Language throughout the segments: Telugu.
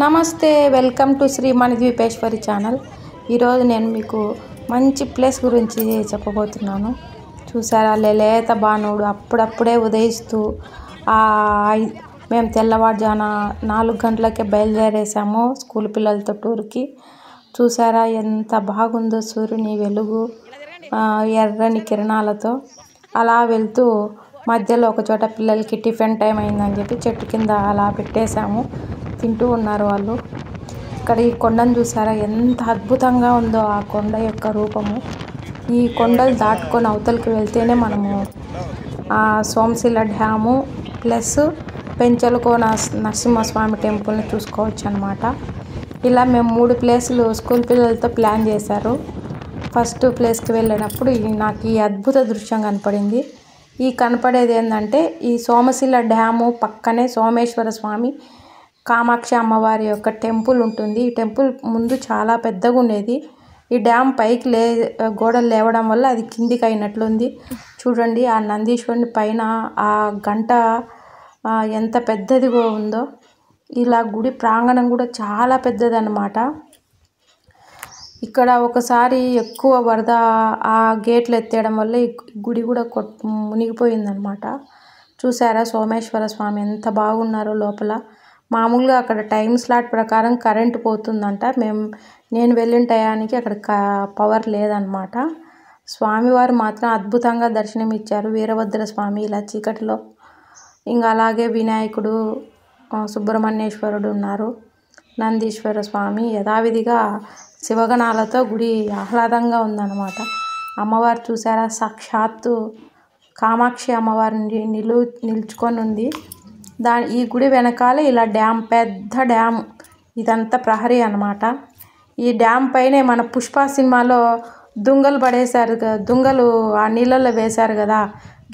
నమస్తే, welcome to Shri Manidweepeswari channel. ఈరోజు నేను మీకు మంచి ప్లేస్ గురించి చెప్పబోతున్నాను. చూసారా, లేత బాణుడు అప్పుడప్పుడే ఉదయిస్తూ మేము తెల్లవారుజామున 4 గంటలకే బయలుదేరేసాము స్కూల్ పిల్లలతో టూర్కి. చూసారా ఎంత బాగుందో, సూర్యుని వెలుగు ఎర్రని కిరణాలతో అలా వెళ్తూ మధ్యలో ఒక చోట పిల్లలకి టిఫిన్ టైం అయిందని చెప్పి చెట్టు కింద అలా పెట్టేశాము. తింటూ ఉన్నారు వాళ్ళు. ఇక్కడ ఈ కొండను చూసారా ఎంత అద్భుతంగా ఉందో, ఆ కొండ యొక్క రూపము. ఈ కొండలు దాటుకొని అవతలకి వెళ్తేనే మనము సోమశిల డ్యాము ప్లస్ పెంచలకోన నరసింహస్వామి టెంపుల్ని చూసుకోవచ్చు అన్నమాట. ఇలా మేము 3 ప్లేసులు స్కూల్ పిల్లలతో ప్లాన్ చేశారు. ఫస్ట్ ప్లేస్కి వెళ్ళినప్పుడు నాకు ఈ అద్భుత దృశ్యం కనపడింది. ఈ కనపడేది ఏంటంటే, ఈ సోమశిల డ్యాము పక్కనే సోమేశ్వర స్వామి కామాక్షి అమ్మవారి యొక్క టెంపుల్ ఉంటుంది. ఈ టెంపుల్ ముందు చాలా పెద్దగా ఉండేది. ఈ డ్యామ్ పైకి గోడలు లేవడం వల్ల అది కిందికి అయినట్లుంది. చూడండి, ఆ నందీశ్వరుని పైన ఆ గంట ఎంత పెద్దదిగా ఉందో. ఇలా గుడి ప్రాంగణం కూడా చాలా పెద్దదన్నమాట. ఇక్కడ ఒకసారి ఎక్కువ వరద ఆ గేట్లు ఎత్తేయడం వల్ల ఈ గుడి కూడా మునిగిపోయిందనమాట. చూసారా సోమేశ్వర స్వామి ఎంత బాగున్నారో లోపల. మామూలుగా అక్కడ టైం స్లాట్ ప్రకారం కరెంటు పోతుందంట. నేను వెళ్ళిన టయానికి అక్కడ పవర్ లేదనమాట. స్వామివారు మాత్రం అద్భుతంగా దర్శనం ఇచ్చారు. వీరభద్ర స్వామి ఇలా చీకటిలో, ఇంకా అలాగే వినాయకుడు, సుబ్రహ్మణ్యేశ్వరుడు ఉన్నారు, నందీశ్వర స్వామి, యథావిధిగా శివగణాలతో గుడి ఆహ్లాదంగా ఉందన్నమాట. అమ్మవారు చూసారా, సాక్షాత్తు కామాక్షి అమ్మవారిని నిలుచుకొని ఉంది. ఈ గుడి వెనకాల ఇలా డ్యామ్, పెద్ద డ్యామ్, ఇదంతా ప్రహరీ అన్నమాట. ఈ డ్యామ్ పైనే మన పుష్ప సినిమాలో దుంగలు పడేశారు, దుంగలు ఆ నీళ్ళల్లో వేశారు కదా,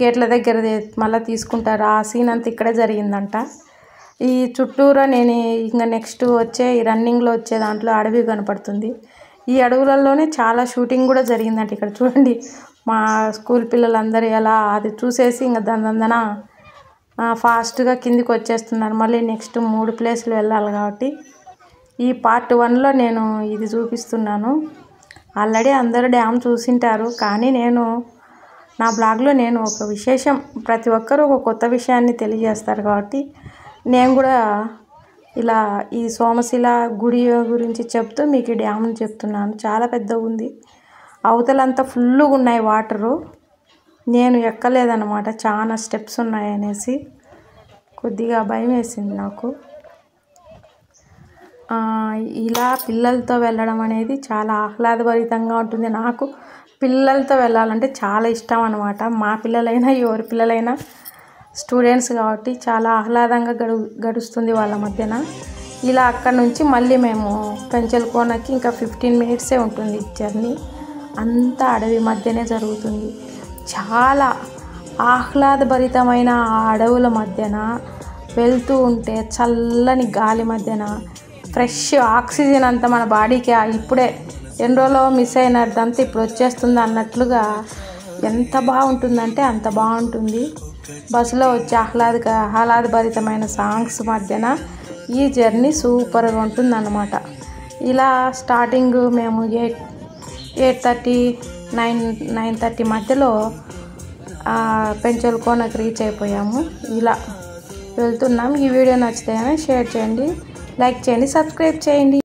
గేట్ల దగ్గర మళ్ళీ తీసుకుంటారు. ఆ సీన్ అంతా ఇక్కడే జరిగిందంట. ఈ చుట్టూరా నేను ఇంకా నెక్స్ట్ వచ్చే ఈ రన్నింగ్లో వచ్చే దాంట్లో అడవి కనపడుతుంది. ఈ అడవులలోనే చాలా షూటింగ్ కూడా జరిగిందంట. ఇక్కడ చూడండి, మా స్కూల్ పిల్లలందరూ ఎలా అది చూసేసి ఇంకా దందన ఫాస్ట్గా కిందికి వచ్చేస్తున్నారు. మళ్ళీ నెక్స్ట్ 3 ప్లేసులు వెళ్ళాలి కాబట్టి ఈ పార్ట్ 1లో నేను ఇది చూపిస్తున్నాను. ఆల్రెడీ అందరూ డ్యామ్ చూసింటారు, కానీ నా బ్లాగ్లో నేను ఒక విశేషం, ప్రతి ఒక్కరూ ఒక కొత్త విషయాన్ని తెలియజేస్తారు కాబట్టి నేను కూడా ఇలా ఈ సోమశిల గుడి గురించి చెప్తూ మీకు ఈ డ్యామ్ని చెప్తున్నాను. చాలా పెద్దగా ఉంది, అవతలంతా ఫుల్గా ఉన్నాయి వాటరు. నేను ఎక్కలేదన్నమాట, చాలా స్టెప్స్ ఉన్నాయనేసి కొద్దిగా భయం వేసింది నాకు. ఇలా పిల్లలతో వెళ్ళడం అనేది చాలా ఆహ్లాదభరితంగా ఉంటుంది. నాకు పిల్లలతో వెళ్ళాలంటే చాలా ఇష్టం అన్నమాట. మా పిల్లలైనా ఎవరి పిల్లలైనా స్టూడెంట్స్ కాబట్టి చాలా ఆహ్లాదంగా గడుస్తుంది వాళ్ళ మధ్యన. ఇలా అక్కడ నుంచి మళ్ళీ మేము పెంచలకోనకి ఇంకా 15 మినిట్సే ఉంటుంది జర్నీ. అంతా అడవి మధ్యనే జరుగుతుంది. చాలా ఆహ్లాదభరితమైన ఆ అడవుల మధ్యన వెళ్తూ ఉంటే చల్లని గాలి మధ్యన ఫ్రెష్ ఆక్సిజన్ అంతా మన బాడీకి ఇప్పుడే ఎన్ని రోజులు మిస్ అయినదంతా ఇప్పుడు వచ్చేస్తుంది అన్నట్లుగా ఎంత బాగుంటుందంటే అంత బాగుంటుంది. బస్సులో వచ్చే ఆహ్లాదభరితమైన సాంగ్స్ మధ్యన ఈ జర్నీ సూపర్గా ఉంటుంది అన్నమాట. ఇలా స్టార్టింగ్ మేము 8:30, 9:30 మధ్యలో పెంచలకోనకి రీచ్ అయిపోయాము. ఇలా వెళ్తున్నాం. ఈ వీడియో నచ్చితే షేర్ చేయండి, లైక్ చేయండి, సబ్స్క్రైబ్ చేయండి.